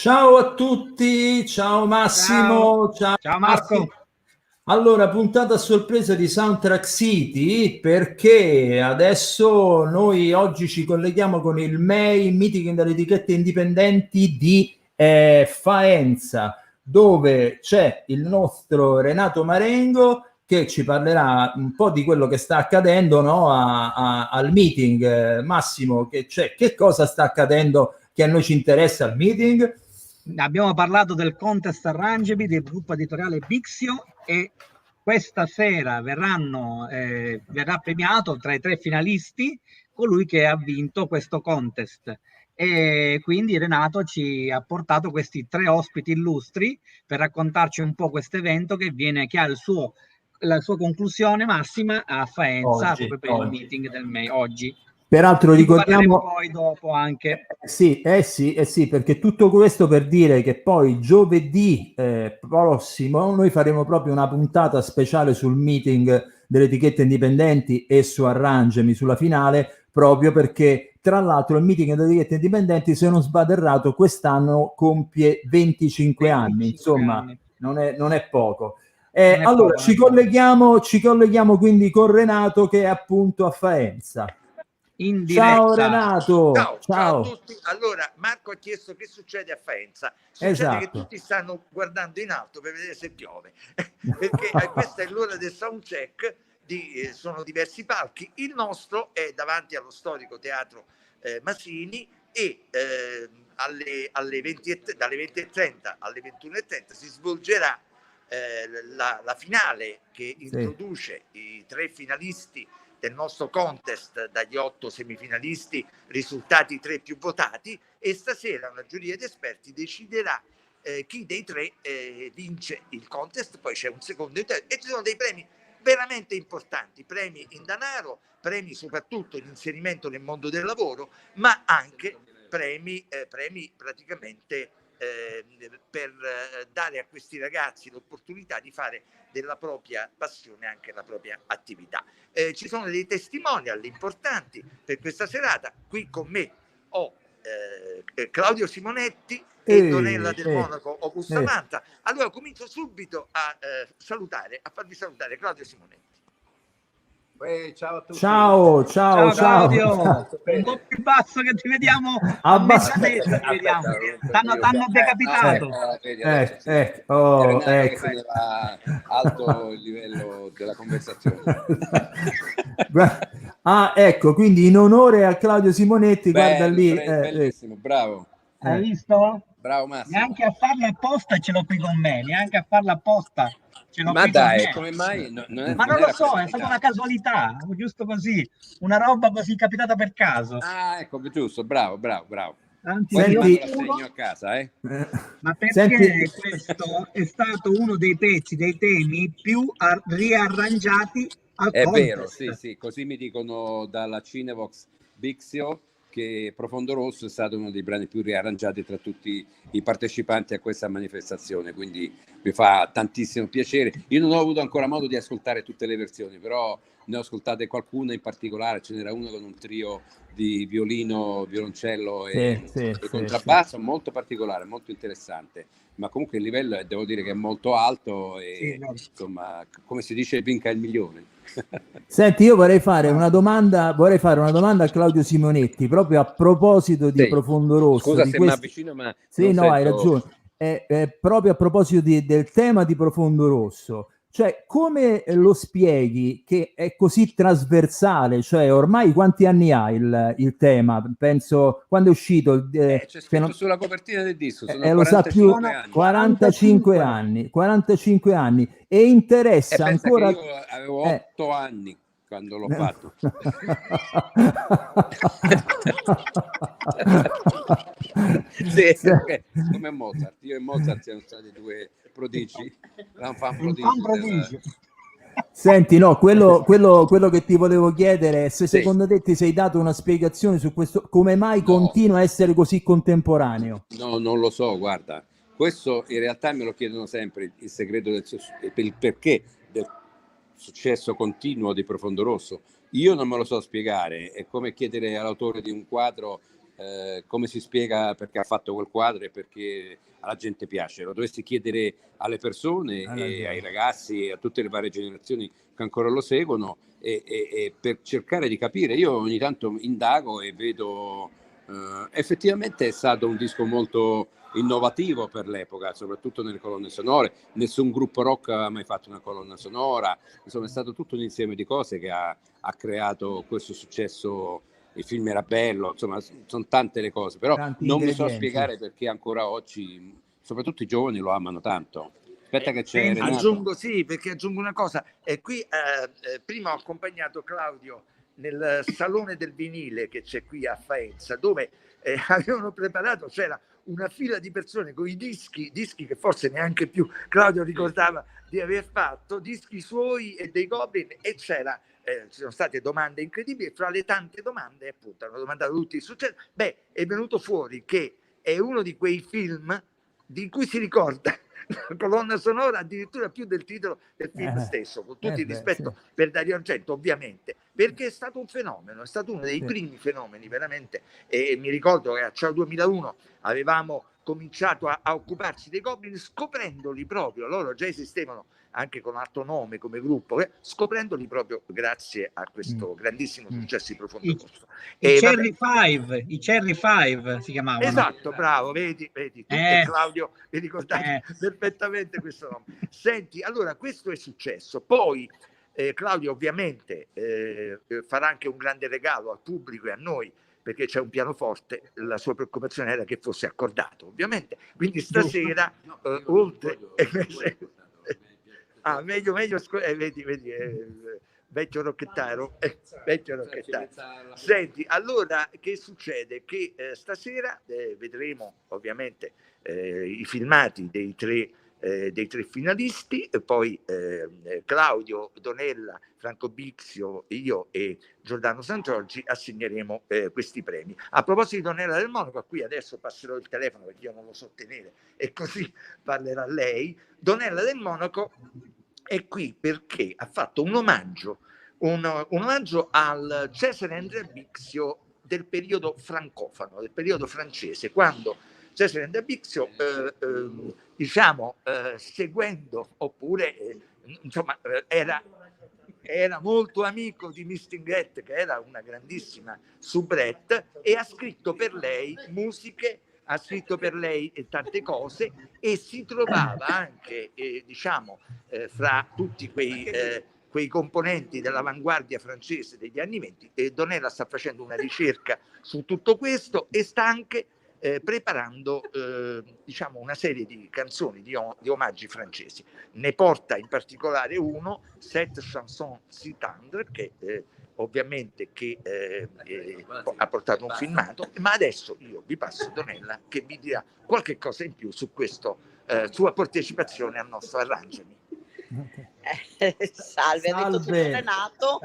Ciao a tutti, ciao Massimo, Ciao Marco. Allora, puntata a sorpresa di Soundtrack City, perché adesso noi oggi ci colleghiamo con il MEI, Meeting delle etichette indipendenti di Faenza, dove c'è il nostro Renato Marengo che ci parlerà un po' di quello che sta accadendo, no, al meeting. Massimo, che cosa sta accadendo che a noi ci interessa al meeting? Abbiamo parlato del contest Arrangebi del gruppo editoriale Bixio e questa sera verrà premiato tra i 3 finalisti colui che ha vinto questo contest. E quindi Renato ci ha portato questi 3 ospiti illustri per raccontarci un po' questo evento che ha la sua conclusione massima a Faenza, proprio per il Oggi. meeting del MEI oggi. Peraltro Di cui parleremo ricordiamo, poi dopo anche. sì, perché tutto questo per dire che poi giovedì prossimo noi faremo proprio una puntata speciale sul meeting delle etichette indipendenti e su Arrangiami sulla finale, proprio perché tra l'altro il meeting delle etichette indipendenti, se non sbaglio errato, quest'anno compie 25 anni, insomma anni. non è poco. Non è Allora poco, non è poco. ci colleghiamo quindi con Renato che è appunto a Faenza. In Ciao diretta. Renato, Ciao a tutti. Allora, Marco ha chiesto che succede a Faenza. Succede esatto. che tutti stanno guardando in alto per vedere se piove, perché questa è l'ora del soundcheck. Sono diversi palchi. Il nostro è davanti allo storico teatro Masini e dalle 20:30 alle 21:30 si svolgerà la finale che introduce i 3 finalisti del nostro contest, dagli 8 semifinalisti risultati i 3 più votati, e stasera una giuria di esperti deciderà chi dei 3 vince il contest. Poi c'è un secondo e ci sono dei premi veramente importanti, premi in denaro, premi soprattutto in inserimento nel mondo del lavoro, ma anche premi praticamente per dare a questi ragazzi l'opportunità di fare della propria passione anche la propria attività. Ci sono dei testimonial importanti per questa serata. Qui con me ho Claudio Simonetti e Donella del Monaco o Bustamanta. Allora comincio subito a farvi salutare Claudio Simonetti. Ciao a tutti. Ciao Claudio. Un po' più basso che ti vediamo a mezzanotte. T'hanno decapitato. Ecco. Alto il livello della conversazione. Ecco, quindi in onore a Claudio Simonetti, guarda lì. Bellissimo, bravo. Hai visto? Bravo Massimo. Neanche a farla apposta ce l'ho qui con me, neanche a farla apposta. Ma dai, come mai? Ma non lo so, è stata una casualità, giusto così, una roba così capitata per caso. Ah, ecco, giusto, bravo. Anzi, poi l'assegno a casa, Ma perché questo è stato uno dei pezzi, dei temi più riarrangiati al È contest. vero, sì, così mi dicono dalla Cinevox Bixio, che Profondo Rosso è stato uno dei brani più riarrangiati tra tutti i partecipanti a questa manifestazione, quindi mi fa tantissimo piacere. Io non ho avuto ancora modo di ascoltare tutte le versioni, però ne ho ascoltate qualcuna in particolare. Ce n'era uno con un trio di violino, violoncello e contrabbasso, molto particolare, molto interessante, ma comunque il livello devo dire che è molto alto e insomma, come si dice, vinca il milione. Senti, io vorrei fare una domanda a Claudio Simonetti proprio a proposito di Profondo Rosso. Scusa se mi avvicino, ma sì, no, hai ragione. Proprio a proposito del tema di Profondo Rosso, cioè come lo spieghi che è così trasversale? Cioè ormai quanti anni ha il tema? Penso quando è uscito c'è scritto sulla copertina del disco, sono 45 anni. 45 anni e interessa ancora. Io avevo 8 anni quando l'ho fatto. Sì, come Mozart. Io e Mozart siamo stati 2 prodigi. Un fan prodigio. Senti, no, quello che ti volevo chiedere è se secondo te ti sei dato una spiegazione su questo, come mai continua a essere così contemporaneo? No, non lo so, guarda. Questo in realtà me lo chiedono sempre, il segreto il perché del successo continuo di Profondo Rosso. Io non me lo so spiegare, è come chiedere all'autore di un quadro come si spiega perché ha fatto quel quadro e perché alla gente piace. Lo dovresti chiedere alle persone e ai ragazzi e a tutte le varie generazioni che ancora lo seguono e per cercare di capire. Io ogni tanto indago e vedo effettivamente è stato un disco molto innovativo per l'epoca, soprattutto nelle colonne sonore. Nessun gruppo rock ha mai fatto una colonna sonora, insomma è stato tutto un insieme di cose che ha creato questo successo. Il film era bello, insomma sono tante le cose, però Tanti non mi so ingredienti. spiegare perché ancora oggi soprattutto i giovani lo amano tanto. Aspetta che c'è Renato. Aggiungo una cosa, qui prima ho accompagnato Claudio nel salone del vinile che c'è qui a Faenza, dove avevano preparato, c'era una fila di persone con i dischi che forse neanche più Claudio ricordava di aver fatto, dischi suoi e dei Goblin, e c'era ci sono state domande incredibili, e fra le tante domande appunto hanno domandato tutti il successo. È venuto fuori che è uno di quei film di cui si ricorda la colonna sonora addirittura più del titolo del film stesso, con tutto il rispetto per Dario Argento ovviamente, perché è stato un fenomeno, è stato uno dei primi fenomeni veramente, e mi ricordo che a Ciao 2001 avevamo cominciato a occuparci dei Goblin scoprendoli proprio, loro già esistevano anche con altro nome come gruppo, scoprendoli proprio grazie a questo grandissimo successo di Profondo Rosso. I Cherry Five si chiamavano. Esatto, bravo, vedi, tu e Claudio vi ricordate perfettamente questo nome. Senti, allora questo è successo, poi Claudio ovviamente farà anche un grande regalo al pubblico e a noi, perché c'è un pianoforte, la sua preoccupazione era che fosse accordato, ovviamente, quindi stasera oltre... meglio, vedi, vecchio rocchettaro. Senti, allora che succede? Che stasera vedremo ovviamente i filmati dei tre finalisti, e poi Claudio, Donella, Franco Bixio, io e Giordano Sangiorgi assegneremo questi premi. A proposito di Donella del Monaco, qui adesso passerò il telefono perché io non lo so tenere e così parlerà lei. Donella del Monaco è qui perché ha fatto un omaggio al Cesare Andrea Bixio del periodo francofano, del periodo francese, quando Cesare Andrea Bixio, seguendo, oppure insomma, era molto amico di Mistinguett, che era una grandissima soubrette, e ha scritto per lei musiche, ha scritto per lei tante cose, e si trovava anche fra tutti quei componenti dell'avanguardia francese degli anni 20. E Donella sta facendo una ricerca su tutto questo e sta anche preparando una serie di canzoni, di omaggi francesi. Ne porta in particolare uno, Sept chansons si tendre, che ovviamente ha portato un filmato, ma adesso io vi passo Donella che vi dirà qualche cosa in più su questo sua partecipazione al nostro Arrangiami. Salve, ha detto tutto Renato.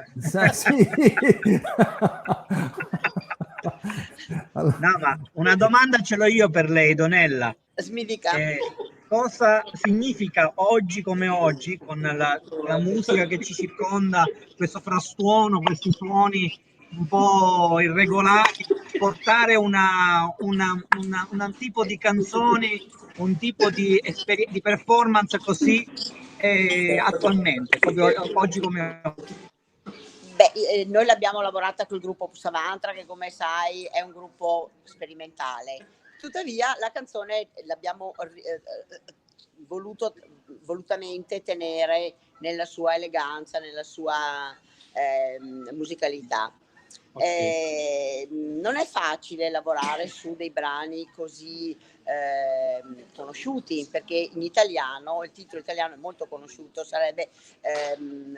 No, ma una domanda ce l'ho io per lei, Donella. Mi dica. Cosa significa oggi come oggi, con la musica che ci circonda, questo frastuono, questi suoni un po' irregolari, portare un tipo di canzoni, un tipo di performance così attualmente, proprio oggi come oggi? Noi l'abbiamo lavorata col gruppo Pusavantra, che come sai è un gruppo sperimentale. Tuttavia la canzone l'abbiamo volutamente tenere nella sua eleganza, nella sua musicalità. Okay. Non è facile lavorare su dei brani così conosciuti, perché in italiano il titolo italiano è molto conosciuto, sarebbe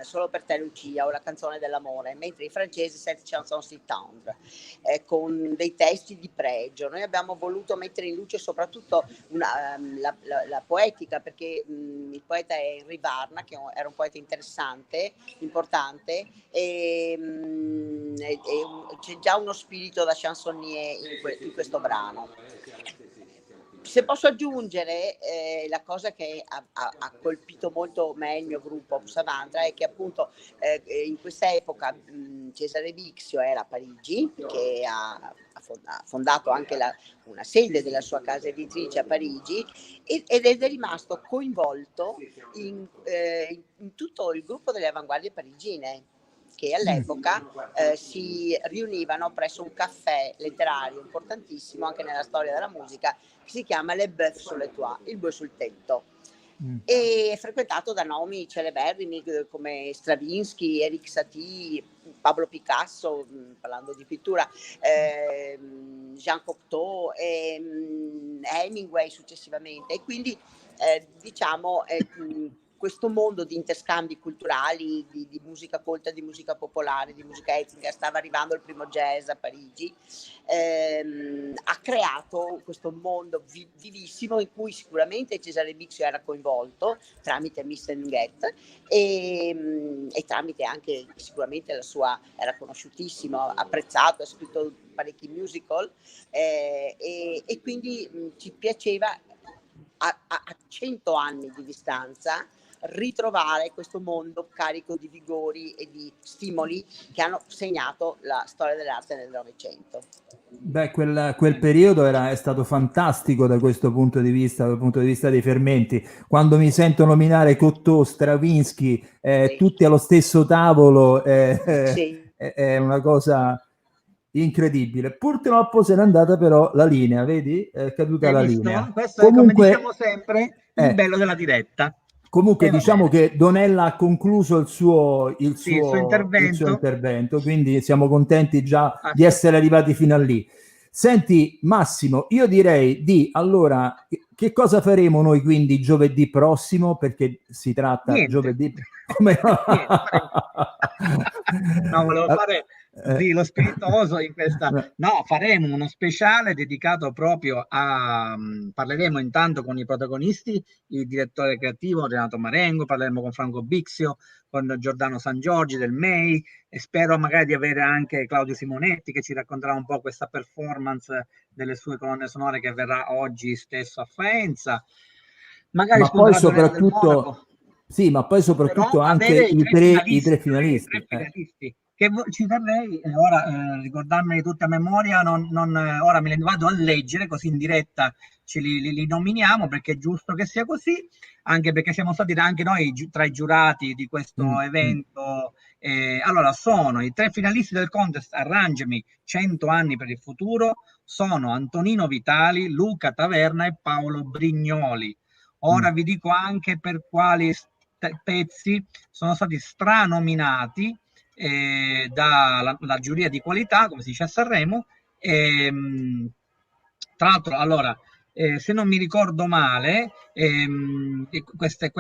Solo per te Lucia, o La canzone dell'amore, mentre in francese Sept chansons si tendre, con dei testi di pregio. Noi abbiamo voluto mettere in luce soprattutto la poetica, perché il poeta è Henri Varna, che era un poeta interessante, importante, e c'è già uno spirito da chansonnier in questo brano. Se posso aggiungere, la cosa che ha colpito molto me e il mio gruppo Savantra è che appunto in questa epoca Cesare Bixio era a Parigi, che ha fondato anche una sede della sua casa editrice a Parigi, ed è rimasto coinvolto in tutto il gruppo delle avanguardie parigine, che all'epoca si riunivano presso un caffè letterario importantissimo anche nella storia della musica, che si chiama Le Bœuf sur le Toit, il bue sul tetto, e è frequentato da nomi celeberrimi come Stravinsky, Erik Satie, Pablo Picasso, parlando di pittura, Jean Cocteau e Hemingway successivamente, e quindi diciamo questo mondo di interscambi culturali, di musica colta, di musica popolare, di musica etnica, stava arrivando il primo jazz a Parigi, ha creato questo mondo vivissimo in cui sicuramente Cesare Bixio era coinvolto tramite Miss Nunget e tramite anche sicuramente la sua, era conosciutissimo, apprezzato, ha scritto parecchi musical e quindi ci piaceva a 100 anni di distanza ritrovare questo mondo carico di vigori e di stimoli che hanno segnato la storia dell'arte nel Novecento. Beh, quel periodo è stato fantastico da questo punto di vista, dal punto di vista dei fermenti. Quando mi sento nominare Cocteau, Stravinsky, Sì. tutti allo stesso tavolo, Sì. è una cosa incredibile. Purtroppo se n'è andata però la linea, vedi? È caduta la linea. Questo comunque, è, come diciamo sempre, il bello della diretta. Comunque diciamo che Donella ha concluso il suo intervento, quindi siamo contenti già di essere arrivati fino a lì. Senti Massimo, io direi allora, che cosa faremo noi quindi giovedì prossimo? Perché si tratta giovedì... Come no? No, volevo fare lo spiritoso in questa. No, faremo uno speciale dedicato proprio a. Parleremo intanto con i protagonisti, il direttore creativo Renato Marengo, parleremo con Franco Bixio, con Giordano San Giorgi del MEI, e spero magari di avere anche Claudio Simonetti che ci racconterà un po' questa performance delle sue colonne sonore che avverrà oggi stesso a Faenza. Magari ma poi soprattutto. Sì, ma poi soprattutto anche i tre finalisti. Che ci terrei, ora ricordarmeli tutti a memoria, ora me li vado a leggere, così in diretta li nominiamo, perché è giusto che sia così, anche perché siamo stati anche noi tra i giurati di questo evento. Allora, sono i 3 finalisti del contest Arrangiami 100 anni per il futuro, sono Antonino Vitali, Luca Taverna e Paolo Brignoli. Ora vi dico anche per quali pezzi sono stati stranominati dalla giuria di qualità, come si dice a Sanremo. Tra l'altro, allora, se non mi ricordo male, questi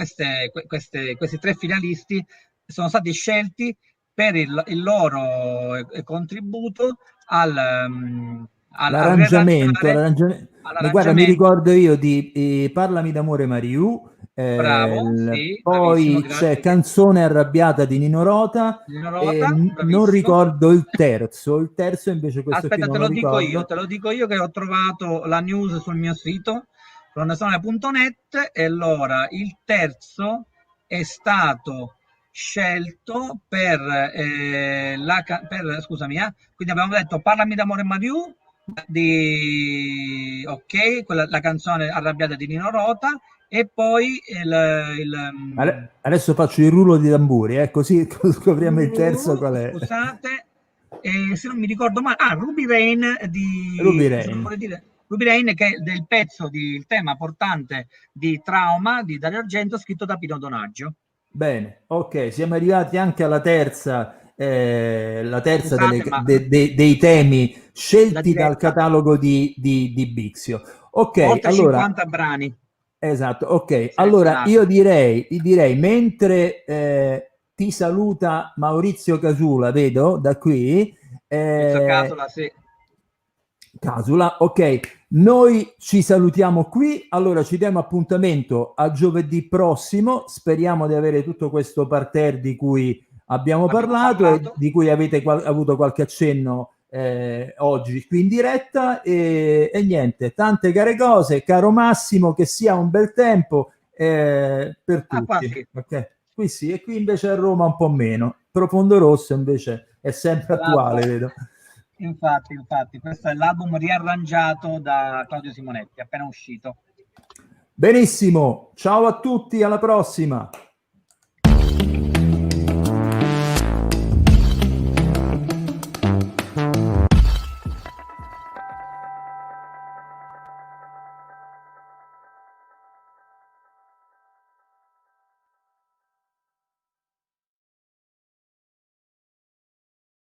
3 finalisti sono stati scelti per il loro contributo all'arrangiamento. Guarda, mi ricordo io di Parlami d'amore Mariù. Bravo, sì, poi c'è Canzone arrabbiata di Nino Rota, non ricordo il terzo invece questo. Aspetta, te lo dico io che ho trovato la news sul mio sito colonnesonore.net, e allora il terzo è stato scelto scusami, quindi abbiamo detto Parlami d'amore Mariù la canzone arrabbiata di Nino Rota. E poi adesso faccio il rullo di tamburi, così scopriamo il terzo qual è. Scusate, se non mi ricordo male, Ruby Rain che è del pezzo il tema portante di Trauma di Dario Argento, scritto da Pino Donaggio. Bene, ok, siamo arrivati anche alla terza. Dei temi scelti dal catalogo di Bixio. Ok, oltre allora 50 brani. Esatto, ok. Allora io direi mentre ti saluta Maurizio Casula, vedo da qui. Casula, sì. Casula, ok. Noi ci salutiamo qui, allora ci diamo appuntamento a giovedì prossimo. Speriamo di avere tutto questo parterre di cui abbiamo parlato e di cui avete avuto qualche accenno oggi qui in diretta e niente, tante care cose, caro Massimo, che sia un bel tempo per tutti. Qua sì. Okay. Qui sì, e qui invece a Roma un po' meno. Profondo Rosso invece è sempre attuale, vedo. Infatti, questo è l'album riarrangiato da Claudio Simonetti, appena uscito. Benissimo, ciao a tutti, alla prossima.